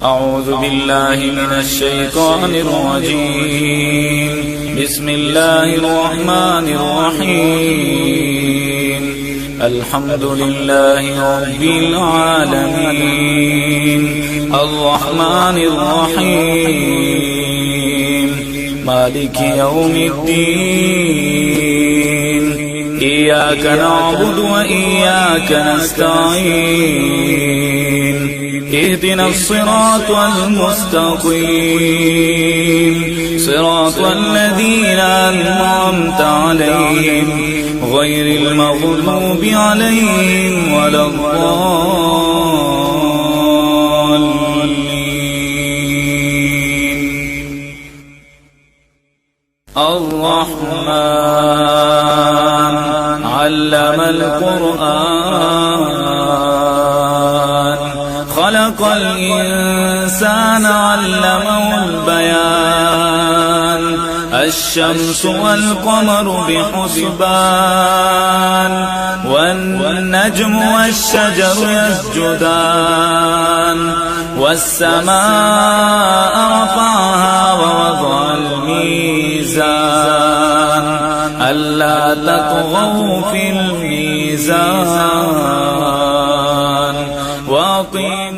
أعوذ بالله من الشيطان الرجيم. بسم الله الرحمن الرحيم. الحمد لله رب العالمين الرحمن الرحيم مالك يوم الدين إياك نعبد وإياك نستعين اهدنا الصراط المستقيم صراط الذين أنعمت عليهم غير المغضوب عليهم ولا الضالين. الرحمن علم القرآن خلق الإنسان علمه البيان الشمس والقمر بحسبان والنجم والشجر يسجدان والسماء رفعها ووضع الميزان ألا تطغوا في الميزان وأقيموا